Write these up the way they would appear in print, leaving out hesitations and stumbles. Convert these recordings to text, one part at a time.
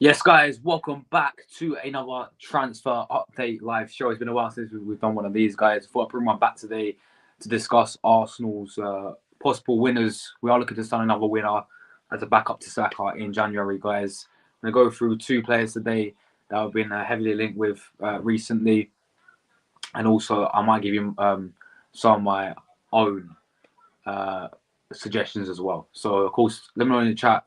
Yes, guys, welcome back to another transfer update live show. It's been a while since we've done one of these, guys. Thought I'd bring one back today to discuss Arsenal's possible winners. We are looking to sign another winner as a backup to Saka in January, guys. I'm going to go through two players today that I've been heavily linked with recently, and also I might give you some of my own suggestions as well. So, of course, let me know in the chat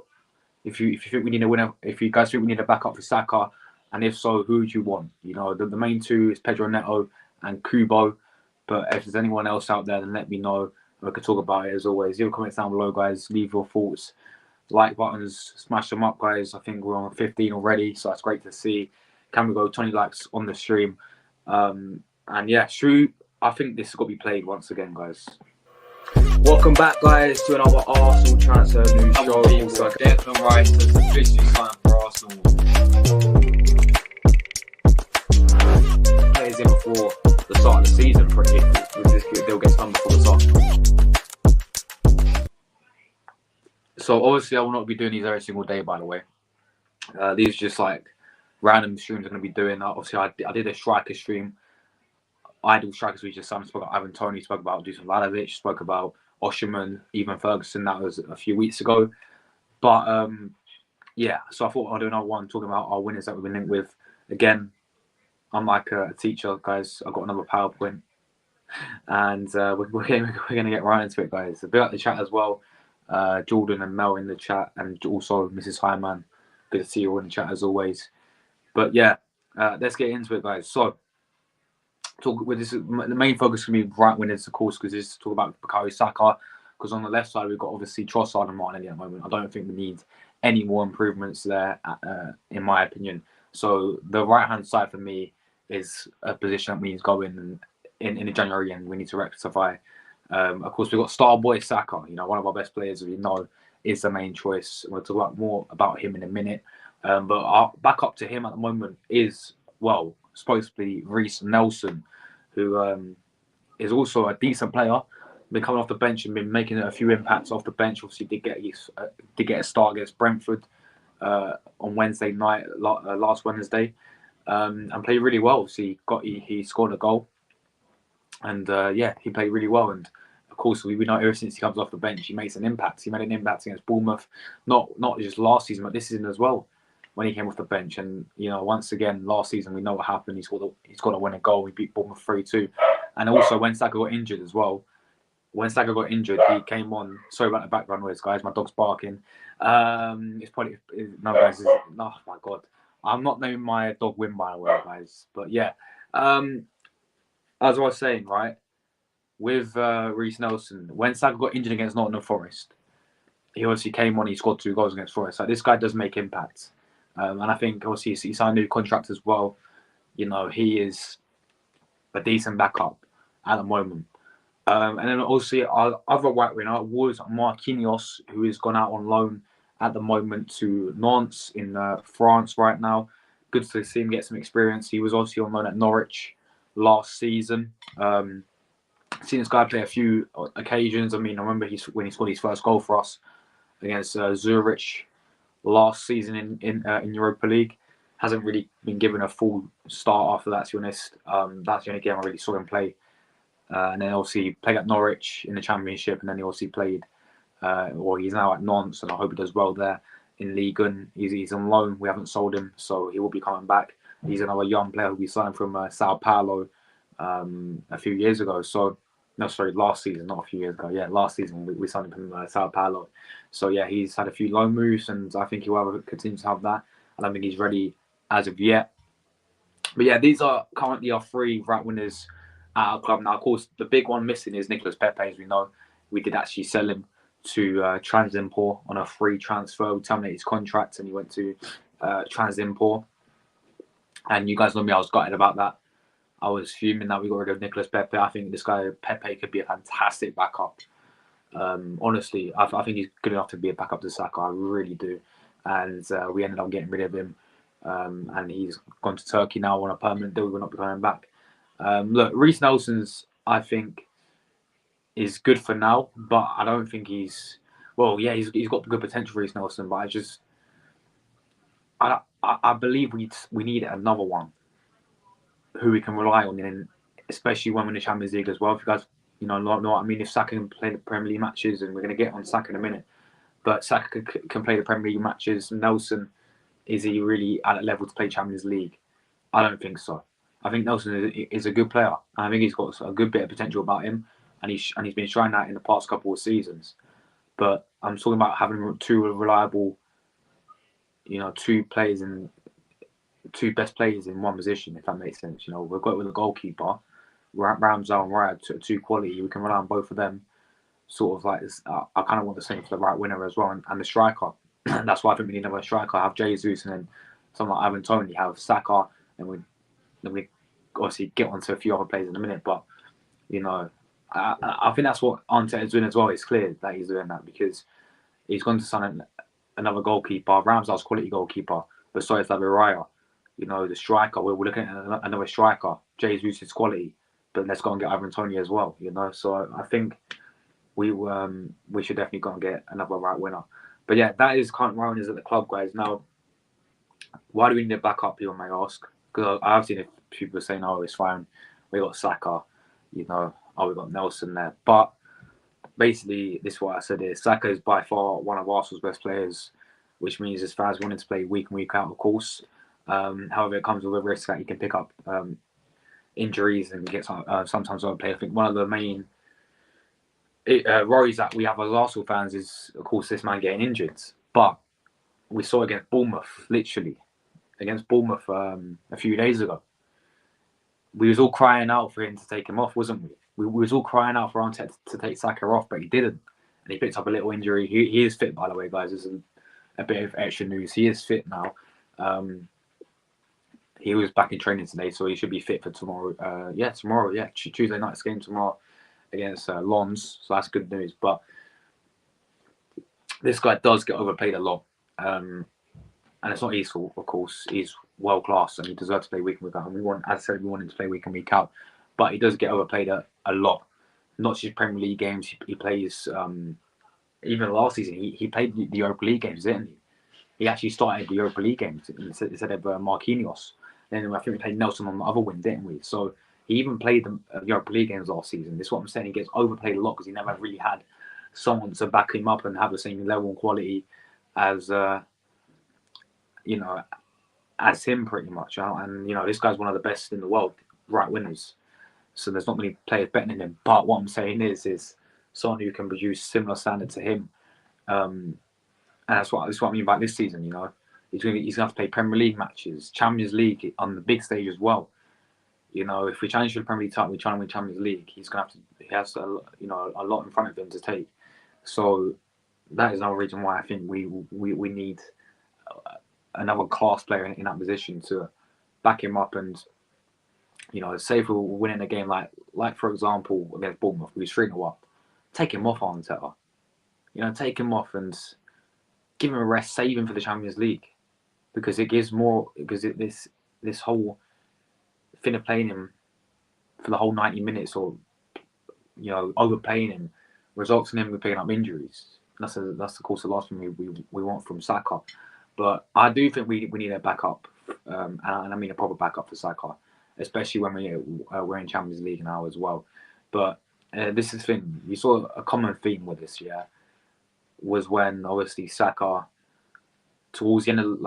if you think we need a winner, if you guys think we need a backup for Saka, and if so, who do you want? You know, the main two is Pedro Neto and Kubo. But if there's anyone else out there, then let me know. We can talk about it as always. Leave comments down below, guys. Leave your thoughts. Like buttons, smash them up, guys. I think we're on 15 already, so that's great to see. Can we go 20 likes on the stream? And yeah, I think this has got to be played once again, guys. Welcome back, guys, to another Arsenal transfer news show. Also, Declan Rice has officially signed for Arsenal. Plays in before the start of the season for if this deal gets done before the start. So obviously, I will not be doing these every single day. By the way, these are just like random streams I'm going to be doing. Obviously, I did a striker stream. Idle strikers we just spoke about Ivan Toney, spoke about Dusan Vlahovic, spoke about Osherman, even Ferguson. That was a few weeks ago. But yeah, so I thought I'd do another one talking about our winners that we've been linked with. Again, I'm like a teacher, guys. I've got another PowerPoint. And we're going to get right into it, guys. A bit at the chat as well. Jordan and Mel in the chat, and also Mrs. Hyman. Good to see you all in the chat as always. But yeah, let's get into it, guys. So, the main focus is going to be right winners, of course, because it's to talk about Bukayo Saka. Because on the left side, we've got obviously Trossard and Martinelli at the moment. I don't think we need any more improvements there, in my opinion. So the right-hand side for me is a position that we need to go in January, and we need to rectify. Of course, we've got star boy Saka. You know, one of our best players, as we know, is the main choice. We'll talk more about him in a minute. But our backup to him at the moment is, well, supposed to be Reece Nelson, who is also a decent player. Been coming off the bench and been making a few impacts off the bench. Obviously, did get a start against Brentford on Wednesday night, last Wednesday, and played really well. Obviously, he scored a goal, and yeah, he played really well. And of course, we know ever since he comes off the bench, he makes an impact. He made an impact against Bournemouth, not just last season, but this season as well, when he came off the bench. And you know, once again, last season we know what happened. He's got to win a goal. We beat Bournemouth 3-2, and also when Saka got injured as well. When Saka got injured, he came on. Sorry about the background noise, guys. My dog's barking. It's probably no, guys. Oh my god, I'm not naming my dog Win, by the way, guys. But yeah, as I was saying, right, with Reece Nelson, when Saka got injured against Nottingham Forest, he obviously came on. He scored 2 goals against Forest. Like, this guy does make impacts, and I think obviously he signed a new contract as well. You know, he is a decent backup at the moment. And then also our other right winger was Marquinhos, who has gone out on loan at the moment to Nantes in France right now. Good to see him get some experience. He was obviously on loan at Norwich last season. Seen this guy play a few occasions. I mean, I remember when he scored his first goal for us against Zurich last season in Europa League. Hasn't really been given a full start after that, to be honest. That's the only game I really saw him play. And then obviously he played at Norwich in the Championship, and then he obviously played, he's now at Nantes, and I hope he does well there in Ligue 1. He's on loan. We haven't sold him, so he will be coming back. He's another young player who we signed from Sao Paulo a few years ago. So, no, sorry, last season, not a few years ago. Yeah, last season we signed him from Sao Paulo. So yeah, he's had a few loan moves, and I think he will continue to have that. I don't think he's ready as of yet. But yeah, these are currently our 3 right winners at our club. Now, of course, the big one missing is Nicolas Pepe. As we know, we did actually sell him to Transimport on a free transfer. We terminated his contract, and he went to Transimport. And you guys know me, I was gutted about that. I was fuming that we got rid of Nicolas Pepe. I think this guy Pepe could be a fantastic backup. Honestly, I think he's good enough to be a backup to Saka. I really do. And we ended up getting rid of him. And he's gone to Turkey now on a permanent deal. We're not be coming back. Look, Reece Nelson's, I think, is good for now, but I don't think he's... Well, yeah, he's got good potential, Reece Nelson, but I I believe we need another one who we can rely on, and especially when we're in the Champions League as well. If you guys, know what I mean. If Saka can play the Premier League matches, and we're going to get on Saka in a minute, but Saka can play the Premier League matches. Nelson, is he really at a level to play Champions League? I don't think so. I think Nelson is a good player. I think he's got a good bit of potential about him, and he's been showing that in the past couple of seasons. But I'm talking about having two reliable, two best players in one position, if that makes sense. We've got with the goalkeeper, Ramsdale and Raya, two quality. We can rely on both of them. Sort of like I kind of want the same for the right winner as well, and the striker. That's why I think we need another striker. Have Jesus, and then someone like Ivan Toney, have Saka, and we obviously get onto a few other players in a minute. But I think that's what Ante is doing as well. It's clear that he's doing that because he's going to sign another goalkeeper. Ramsdale's quality goalkeeper, but so is Raya. The striker. We're looking at another striker. Jesus is quality, but let's go and get Ivan Toney as well. So I think we should definitely go and get another right winner. But yeah, that is kind of where is at the club, guys. Now, why do we need a backup? People may ask, because I've seen people saying, "Oh, it's fine. We got Saka, we got Nelson there." But basically, this is what I said is Saka is by far one of Arsenal's best players, which means as far as wanting to play week in, week out, of course. However, it comes with a risk that he can pick up injuries and get sometimes overplay. I think one of the main worries that we have as Arsenal fans is, of course, this man getting injured. But we saw it against Bournemouth, literally, against Bournemouth a few days ago. We was all crying out for him to take him off, wasn't we? We was all crying out for Arteta to take Saka off, but he didn't. And he picked up a little injury. He is fit, by the way, guys. This is a bit of extra news. He is fit now. He was back in training today, so he should be fit for tomorrow. Tomorrow. Tuesday night's game tomorrow against Lons. So that's good news. But this guy does get overplayed a lot. And it's not his fault, of course. He's world class and he deserves to play week in, week out. And we want him to play week in, week out. But he does get overplayed a lot. Not just Premier League games. He plays, even last season, he played the Europa League games, didn't he? He actually started the Europa League games instead of Marquinhos. Then I think we played Nelson on the other wing, didn't we? So he even played the Europa League games last season. This is what I'm saying. He gets overplayed a lot because he never really had someone to back him up and have the same level and quality as as him pretty much. And this guy's one of the best in the world, right winners. So there's not many players better than him. But what I'm saying is someone who can produce similar standard to him. And that's what I mean by this season. He's gonna have to play Premier League matches, Champions League on the big stage as well. If we challenge for the Premier League title, we try and win Champions League. He has a lot in front of him to take. So that is another reason why I think we need another class player in that position to back him up. And say if we're winning a game like for example against Bournemouth, we 3-0 up, take him off Arteta. Take him off and give him a rest, save him for the Champions League, because it gives more. Because this whole thing of playing him for the whole 90 minutes or overplaying him results in him picking up injuries. That's of course the last thing we want from Saka. But I do think we need a backup, and I mean a proper backup for Saka, especially when we're in Champions League now as well. But this is the thing. You saw a common theme with this year was when obviously Saka, towards the end of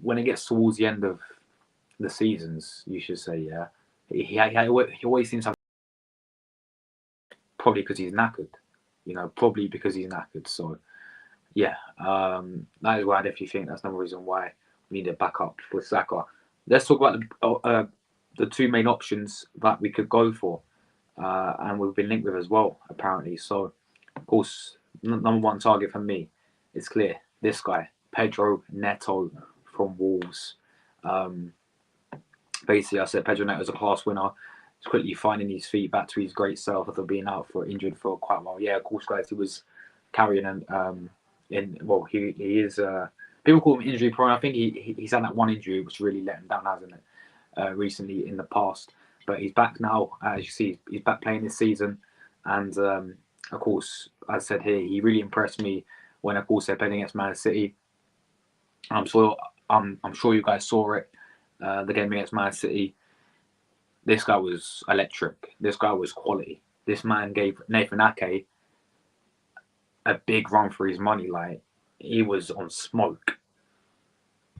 when it gets towards the end of the seasons, you should say, he always seems to have, probably because he's knackered. So that is why I definitely think that's another reason why we need a backup for Saka. Let's talk about the two main options that we could go for, and we've been linked with as well, apparently. So, of course, number one target for me, it's clear. This guy, Pedro Neto from Wolves. Basically, I said Pedro Neto is a class winner. He's quickly finding his feet back to his great self after being out injured for quite a while. Yeah, of course, guys, he was carrying he is. People call him injury prone. I think he's had that one injury which really let him down, hasn't it? Recently in the past, but he's back now. As you see, he's back playing this season, and of course, as I said here, he really impressed me when, of course, they're playing against Man City. I'm sure I'm sure you guys saw it. The game against Man City. This guy was electric. This guy was quality. This man gave Nathan Ake a big run for his money. Like, he was on smoke.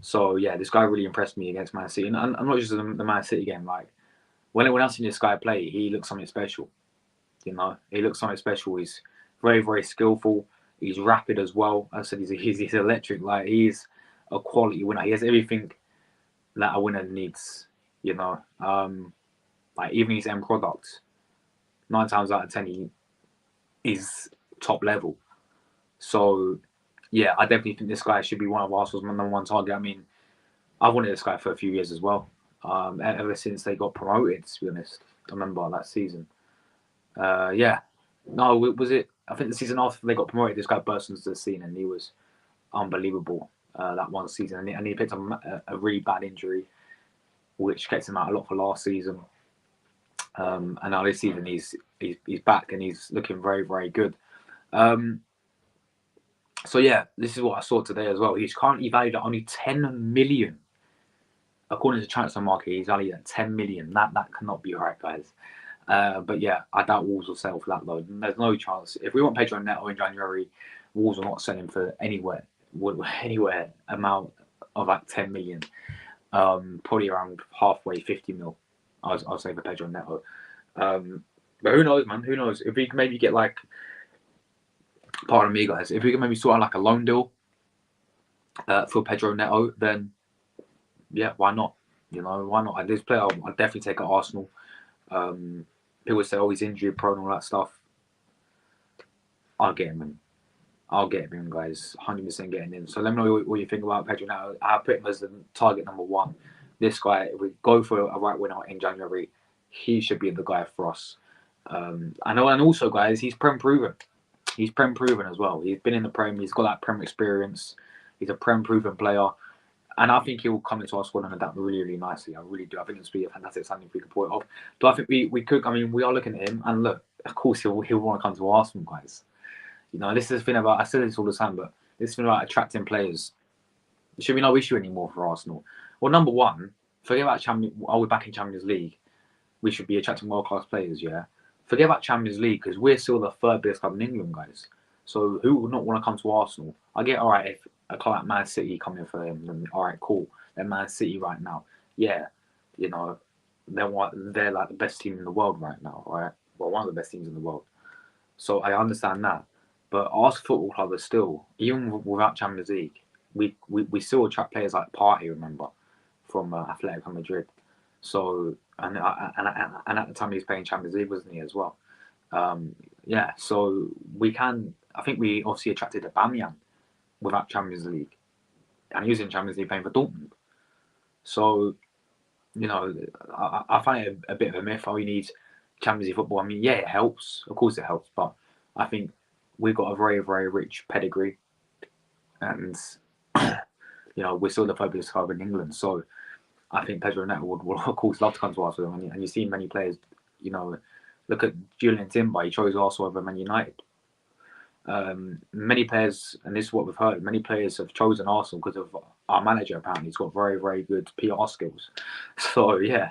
So yeah, this guy really impressed me against Man City, and not just the Man City game. Like, when I seen this guy play, he looked something special. You know, he looks something special. He's very, very skillful. He's rapid as well. I said he's electric. Like, he's a quality winner. He has everything that a winner needs. You know, like even his end product, 9 times out of 10, he is top level. So yeah, I definitely think this guy should be one of Arsenal's number one target. I mean, I've wanted this guy for a few years as well. Ever since they got promoted, to be honest. I remember that season. Yeah. No, was it? I think the season after they got promoted, this guy burst into the scene and he was unbelievable that one season. And he picked up a really bad injury, which kept him out a lot for last season. And now this season he's back and he's looking very, very good. So yeah, this is what I saw today as well. He's currently valued at only 10 million. According to Transfer Market, he's valued at 10 million. That cannot be right, guys. But yeah, I doubt Wolves will sell for that low. There's no chance. If we want Pedro Neto in January, Wolves will not sell him for anywhere amount of like 10 million. Probably around halfway, 50 mil. I'll say for Pedro Neto. But who knows, man? Who knows? If we can maybe get like, pardon me, guys, if we can maybe sort out like a loan deal for Pedro Neto, then yeah, why not? You know, why not? This player, I'll definitely take at Arsenal. People say, oh, he's injury prone, all that stuff. I'll get him in. I'll get him in, guys. 100% getting in. So let me know what you think about Pedro Neto. I put him as the target number one. This guy, if we go for a right winner in January, he should be the guy for us. And also, guys, he's Prem proven. He's Prem proven as well. He's been in the Prem. He's got that Prem experience. He's a Prem proven player. And I think he will come into our squad and adapt really, really nicely. I really do. I think it's be a fantastic signing if we could pull it off. Do I think we could? I mean, we are looking at him, and look, of course, he'll want to come to Arsenal, guys. You know, this is the thing about, I say this all the time, but this thing about attracting players. There should be no issue anymore for Arsenal. Well, number one, forget about are we back in Champions League? We should be attracting world-class players, yeah? Forget about Champions League, because we're still the third biggest club in England, guys. So who would not want to come to Arsenal? I get, all right, if a club like Man City come in for him, then all right, cool. They're Man City right now. Yeah, you know, they're like the best team in the world right now, right? Well, one of the best teams in the world. So I understand that. But Arsenal Football Club is still, even without Champions League, we still attract players like Partey, remember, from Atletico Madrid. So, and at the time he was playing Champions League, wasn't he, as well? Yeah, so we can, I think we obviously attracted Aubameyang without Champions League. And he was in Champions League playing for Dortmund. So, you know, I find it a bit of a myth. Oh, you need Champions League football. I mean, yeah, it helps. Of course it helps. But I think we've got a very, very rich pedigree. And, you know, we're still the third biggest club in England. So I think Pedro Neto would, of course, love to come to Arsenal. And you see many players, you know, look at Julian Timber. He chose Arsenal over Man United. Many players, and this is what we've heard, many players have chosen Arsenal because of our manager. Apparently, he's got very, very good PR skills. So yeah,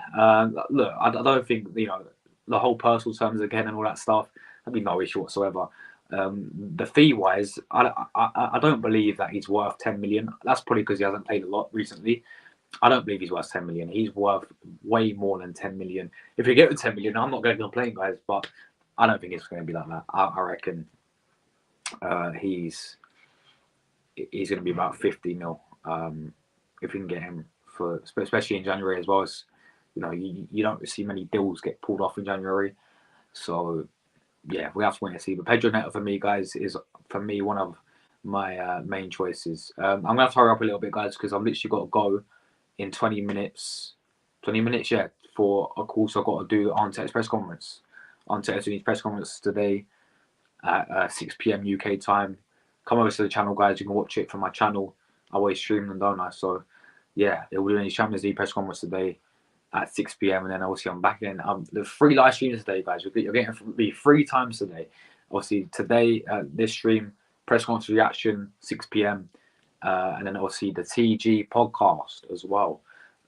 look, I don't think, you know, the whole personal terms again and all that stuff. There'd be no issue whatsoever. The fee wise, I don't believe that he's worth 10 million. That's probably because he hasn't played a lot recently. I don't believe he's worth 10 million. He's worth way more than 10 million. If you get with 10 million, I'm not going to complain, guys, but I don't think it's going to be like that. I reckon. He's going to be about 50 mil if we can get him for, especially in January as well. As you know, you don't see many deals get pulled off in January, so yeah, we have to wait and see. But Pedro Neto for me, guys, is for me one of my main choices. I'm gonna have to hurry up a little bit, guys, because I've literally got to go in 20 minutes. 20 minutes, yeah. For of course, I've got to do Arteta's press conference. Arteta's press conference today at 6 p.m. UK time. Come over to the channel, guys. You can watch it from my channel. I always stream them, don't I? So, yeah, it will be a Champions League press conference today at 6 p.m. And then obviously I'm back in. There's 3 live streams today, guys. You're getting me 3 times today. Obviously today, this stream, press conference reaction, 6 p.m. And then obviously the TG podcast as well.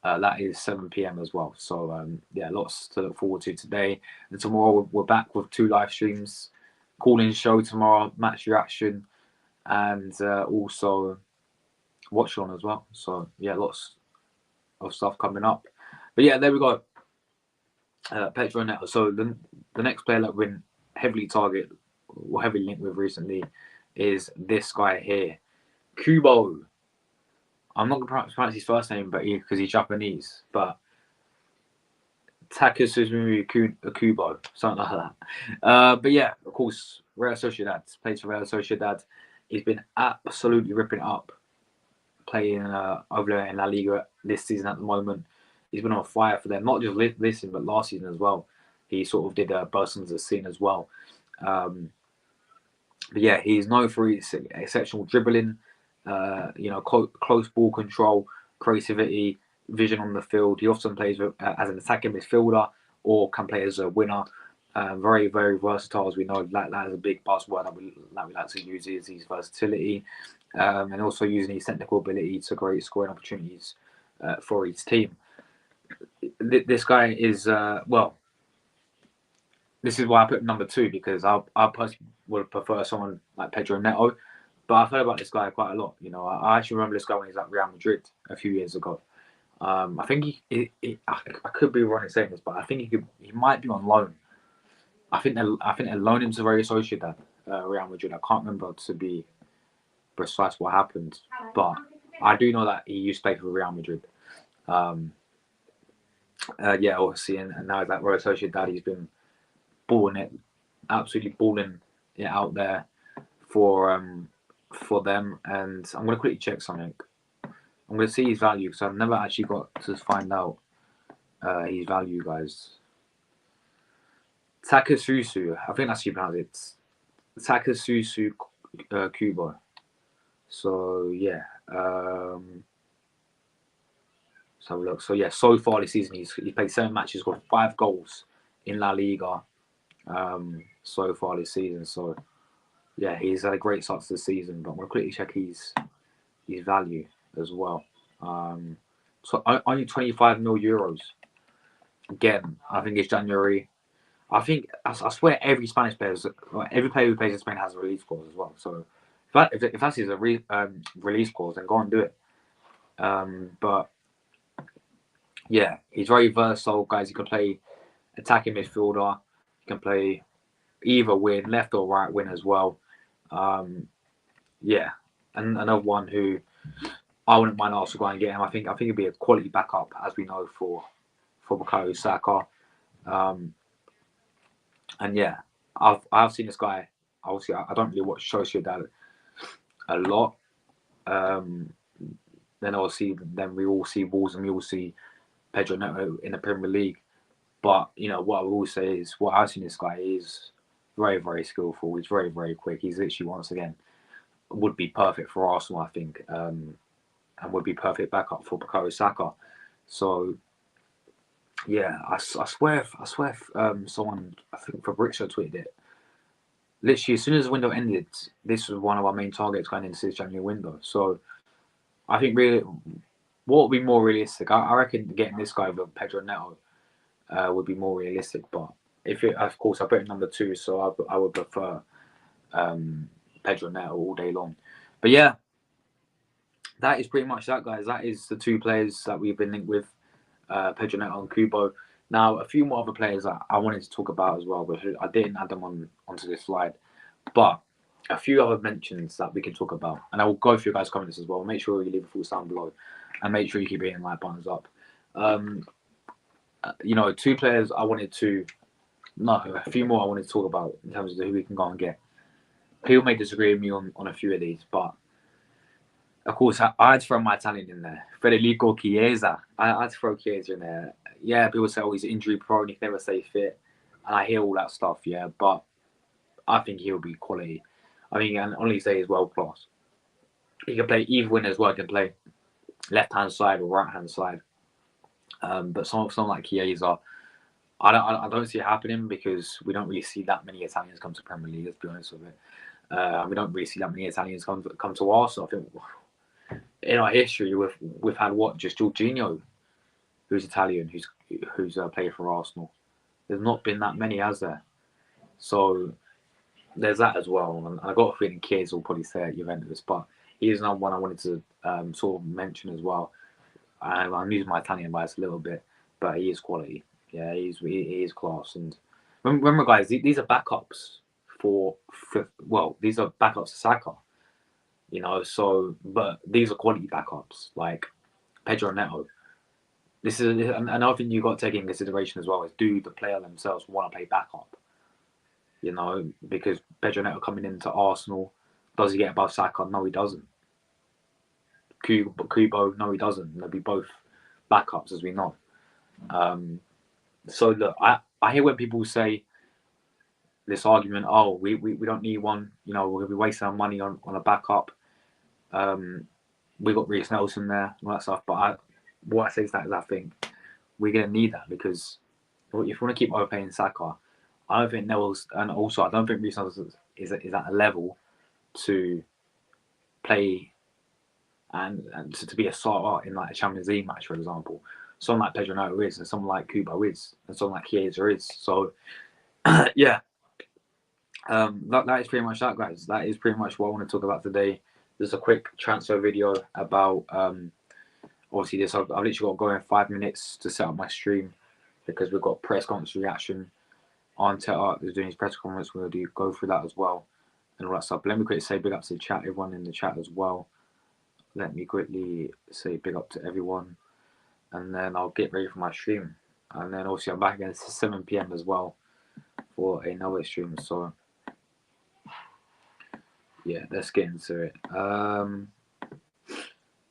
That is 7 p.m. as well. So yeah, lots to look forward to today. And tomorrow we're back with 2 live streams, call-in show tomorrow, match reaction, and also watch on as well. So yeah, lots of stuff coming up. But yeah, there we go. Pedro Neto. So the next player that we're heavily target or heavily linked with recently is this guy here, Kubo. I'm not going to pronounce his first name, but because he's Japanese. But Takefusa Kubo, something like that. But yeah, of course, Real Sociedad plays for Real Sociedad. He's been absolutely ripping it up, playing over there in La Liga this season at the moment. He's been on fire for them, not just this season, but last season as well. He sort of did burst onto the scene as well. But yeah, he's known for his exceptional dribbling, close ball control, creativity, vision on the field. He often plays as an attacking midfielder or can play as a winner. Very, very versatile, as we know. That is a big buzzword that we like to use, is his versatility, and also using his technical ability to create scoring opportunities for his team. This guy is this is why I put number 2, because I personally would prefer someone like Pedro Neto. But I've heard about this guy quite a lot. You know, I actually remember this guy when he was at Real Madrid a few years ago. I think I could be wrong in saying this, but I think he might be on loan. I think they loaned him to Real Sociedad, Real Madrid. I can't remember, to be precise, what happened, but I do know that he used to play for Real Madrid. Yeah, obviously, and now that Real Sociedad, he's been absolutely balling it out there for them. And I'm gonna quickly check something. I'm gonna see his value, because I've never actually got to find out his value, guys. Takefusa, I think that's how you pronounce it. Takefusa Kubo. So yeah, let's have a look. So yeah, so far this season he's played 7 matches, got 5 goals in La Liga. So far this season. So yeah, he's had a great start to the season. But I'm gonna quickly check his value as well. So only 25 mil euros. Again, I think it's January. I think I swear every Spanish player, every player who plays in Spain has a release clause as well. So if that's his release clause, then go and do it. But yeah, he's very versatile, guys. He can play attacking midfielder. He can play either wing, left or right wing as well. Yeah, and another one who I wouldn't mind also going and get him. I think it'd be a quality backup, as we know, for Bukayo Saka. And yeah, I've seen this guy. Obviously, I don't really watch Sociedad a lot. Then obviously, we all see Wolves and we all see Pedro Neto in the Premier League. But you know what I will say is, what I've seen this guy is very, very skillful. He's very, very quick. He's literally, once again, would be perfect for Arsenal, I think, and would be perfect backup for Bukayo Saka. So yeah, I swear, someone, I think Fabrizio tweeted it. Literally, as soon as the window ended, this was one of our main targets going into this January window. So I think really, what would be more realistic? I reckon getting this guy over Pedro Neto would be more realistic. But of course, I put it number 2, so I would prefer Pedro Neto all day long. But yeah, that is pretty much that, guys. That is the 2 players that we've been linked with, Pedro Neto and Kubo. Now, a few more other players that I wanted to talk about as well, but I didn't add them onto this slide. But a few other mentions that we can talk about, and I will go through your guys' comments as well. Make sure you leave a full sound below, and make sure you keep hitting like buttons up. 2 players I wanted to, a few more I wanted to talk about in terms of who we can go and get. People may disagree with me on a few of these, but of course I had to throw my Italian in there. Federico Chiesa. I had to throw Chiesa in there. Yeah, people say, oh, he's injury prone, he can never stay fit, and I hear all that stuff. Yeah, but I think he'll be quality. I think, and only say he's world class. He can play either wing as well. He can play left hand side or right hand side. But someone like Chiesa, I don't see it happening, because we don't really see that many Italians come to Premier League. Let's be honest with it. We don't really see that many Italians come to Arsenal. I think in our history, we've had what, just Jorginho, who's Italian, who's played for Arsenal. There's not been that many, has there? So there's that as well. And I got a feeling kids will probably say at Juventus, but he is another one I wanted to sort of mention as well. I'm using my Italian bias a little bit, but he is quality. Yeah, he is class. And remember, guys, these are backups for these are backups to Saka. You know, so but these are quality backups like Pedro Neto. This is another thing you got to take in consideration as well is, do the player themselves want to play backup? You know, because Pedro Neto coming into Arsenal, does he get above Saka? No, he doesn't. Kubo, no, he doesn't. They'll be both backups, as we know. So look, I hear when people say this argument, oh, we don't need one. You know, we're gonna be wasting our money on a backup. We got Reece Nelson there and all that stuff. But what I say is that I think we're gonna need that, because if we want to keep overpaying Saka, I don't think Neville's, and also I don't think Reece Nelson is at a level to play and to be a starter in like a Champions League match, for example. Someone like Pedro Neto is, and someone like Kubo is, and someone like Chiesa is. So yeah, that is pretty much that, guys. That is pretty much what I want to talk about today. Just a quick transfer video about obviously this. I've literally got to go in 5 minutes to set up my stream, because we've got press conference reaction. Arteta is doing his press conference. We're going to go through that as well and all that stuff. But let me quickly say big up to the chat, everyone in the chat as well. Let me quickly say big up to everyone, and then I'll get ready for my stream. And then obviously I'm back again at 7 p.m. as well for another stream. So yeah, let's get into it.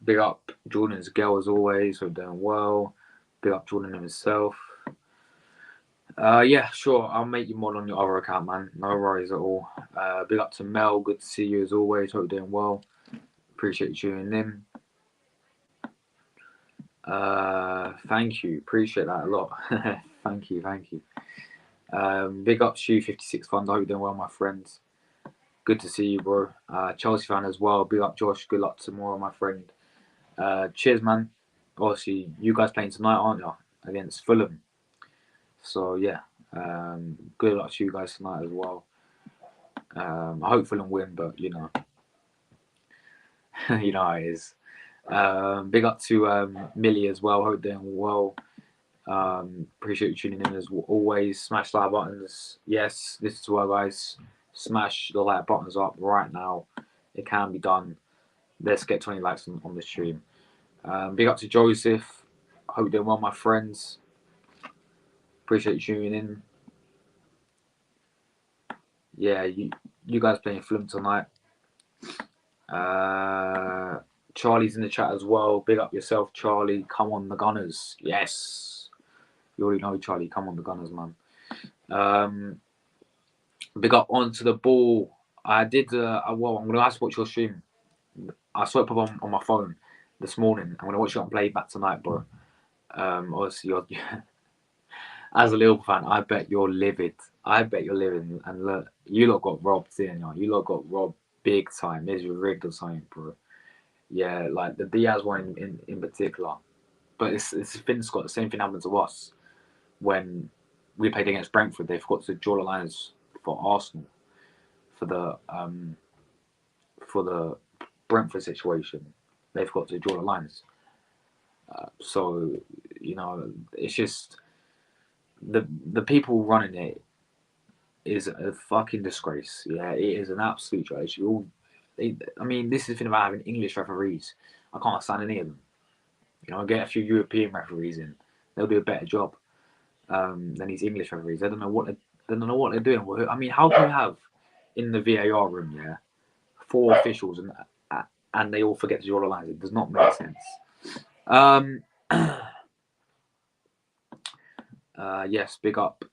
Big up Jordan's girl as always. We're doing well. Big up Jordan himself. Yeah, sure. I'll make you mod on your other account, man. No worries at all. Big up to Mel. Good to see you as always. Hope you're doing well. Appreciate you tuning in. Thank you. Appreciate that a lot. Thank you. Big up to you, 56 Fund. I hope you're doing well, my friends. Good to see you, bro. Chelsea fan as well. Big up, Josh. Good luck tomorrow, my friend. Cheers, man. Obviously, you guys playing tonight, aren't you? Against Fulham. So, yeah. Good luck to you guys tonight as well. I hope Fulham win, but, you know. You know how it is. Big up to Millie as well. Hope doing well. Appreciate you tuning in as always. Smash the like buttons. Yes, this is well, guys. Smash the like buttons up right now. It can be done. Let's get 20 likes on the stream. Big up to Joseph. Hope you're doing well, my friends. Appreciate you tuning in. Yeah, you guys playing Fulham tonight. Charlie's in the chat as well. Big up yourself, Charlie. Come on, the Gunners. Yes. You already know, Charlie. Come on, the Gunners, man. Big up onto the ball. I did. I'm going to ask watch your stream. I saw it pop on my phone this morning. I'm going to watch it on playback tonight, bro. Obviously, as a Liverpool fan, I bet you're livid. And look, you lot got robbed, didn't you? You lot got robbed big time. There's your rigged or something, bro. Yeah, like the Diaz one in particular. But it's Finn Scott. The same thing happened to us when we played against Brentford. They forgot to draw the lines for Arsenal for the Brentford situation. They forgot to draw the lines. So you know, it's just the people running it is a fucking disgrace. Yeah, it is an absolute disgrace. I mean, this is the thing about having English referees. I can't stand any of them. You know, get a few European referees in; they'll do a better job than these English referees. They don't know what they're doing. I mean, how can you have in the VAR room, 4 officials and they all forget to draw the lines? It does not make sense. Yes, big up.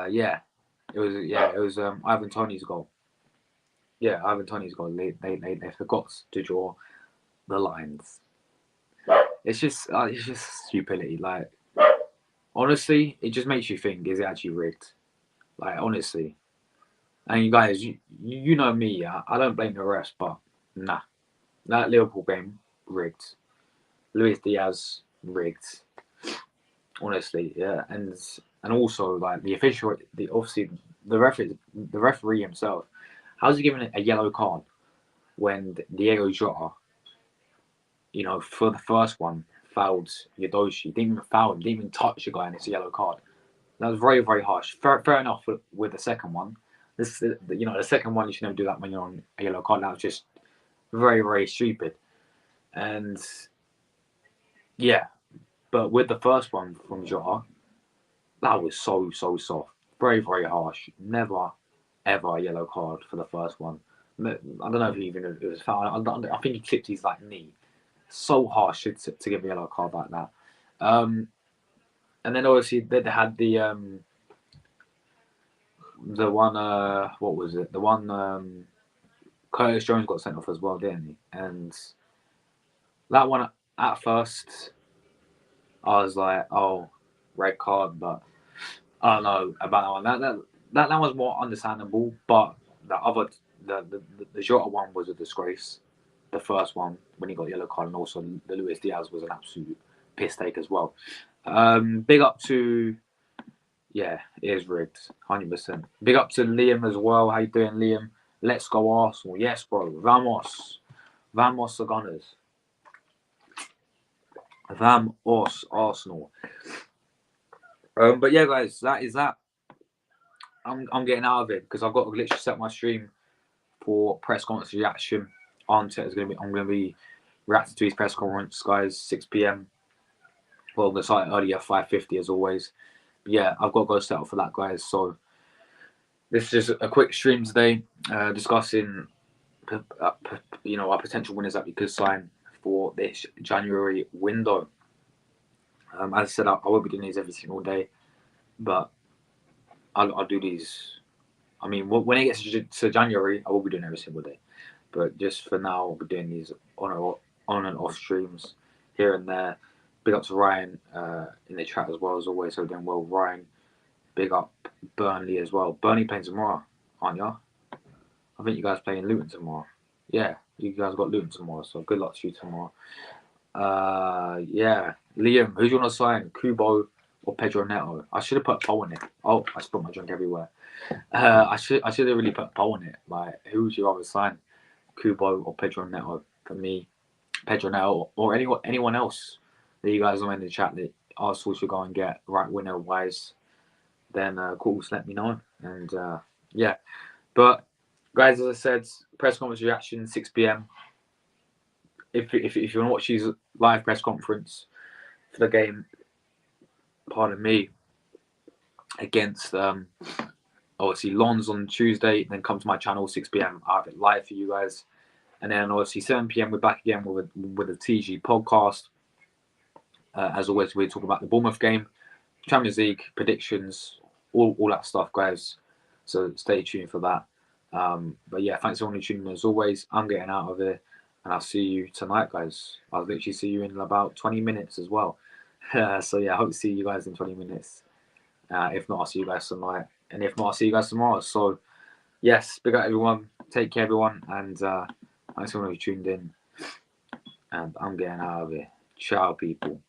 Yeah, it was Ivan Toney's goal. Yeah, Ivan Toney's goal. They forgot to draw the lines. It's just stupidity. Like, honestly, it just makes you think: is it actually rigged? Like, honestly. And you guys, you know me. I don't blame the refs, but nah, that Liverpool game rigged. Luis Diaz rigged. Honestly, yeah, and also like the official, obviously the referee himself. How's he giving a yellow card when Diego Jota, for the first one, fouled Yodoshi? Didn't even foul him, didn't even touch the guy, and it's a yellow card. That was very, very harsh. Fair enough with the second one. The second one, you should never do that when you're on a yellow card. That was just very, very stupid. And yeah, but with the first one from Jota, that was so, so soft. Very, very harsh. Never, ever a yellow card for the first one. I don't know if it was foul. I think he clipped his knee. So harsh to give a yellow card like that. And then obviously they had the one, what was it? The one Curtis Jones got sent off as well, didn't he? And that one at first, I was like, oh, red card, but I don't know about that one. That was more understandable, but the Jota one was a disgrace. The first one when he got yellow card, and also the Luis Diaz was an absolute piss take as well. Big up to, yeah, it is rigged, 100%. Big up to Liam as well. How you doing, Liam? Let's go Arsenal. Yes, bro. Vamos the Gunners. Vamos Arsenal. But yeah, guys, that is that. I'm getting out of it because I've got to literally set my stream for press conference reaction. I'm gonna be reacting to his press conference, guys, 6 p.m. Well, the site earlier 5:50 as always. But yeah, I've got to go set up for that, guys. So this is just a quick stream today, discussing our potential winners that we could sign for this January window. As I said, I won't be doing these every single day, but I'll do these. I mean, when it gets to January, I will be doing every single day. But just for now, I'll be doing these on and off streams here and there. Big up to Ryan in the chat as well, as always. So doing well, Ryan. Big up Burnley as well. Burnley playing tomorrow, aren't you? I think you guys playing Luton tomorrow. Yeah, you guys got Luton tomorrow, so good luck to you tomorrow. Yeah, Liam, who do you want to sign? Kubo or Pedro Neto? I should have put a poll in it. Oh, I spilled my drink everywhere. I should have really put a poll in it. Like, who would you rather sign? Kubo or Pedro Neto? For me, Pedro Neto or anyone else that you guys are in the chat that Arsenal should go and get right winner wise. Then cool, just let me know. And yeah, but guys, as I said, press conference reaction 6 p.m. If you want to watch his live press conference for the game, pardon me, against obviously Lons on Tuesday, then come to my channel 6 p.m. I have it live for you guys, and then obviously 7 p.m. we're back again with a TG podcast. As always, we talk about the Bournemouth game, Champions League predictions, all that stuff, guys. So stay tuned for that. But yeah, thanks for only tuning in as always. I'm getting out of here, and I'll see you tonight, guys. I'll literally see you in about 20 minutes as well. So yeah, I hope to see you guys in 20 minutes. If not, I'll see you guys tonight, and if not, I'll see you guys tomorrow. So yes, big up everyone. Take care, everyone, and thanks for only tuned in. And I'm getting out of here. Ciao, people.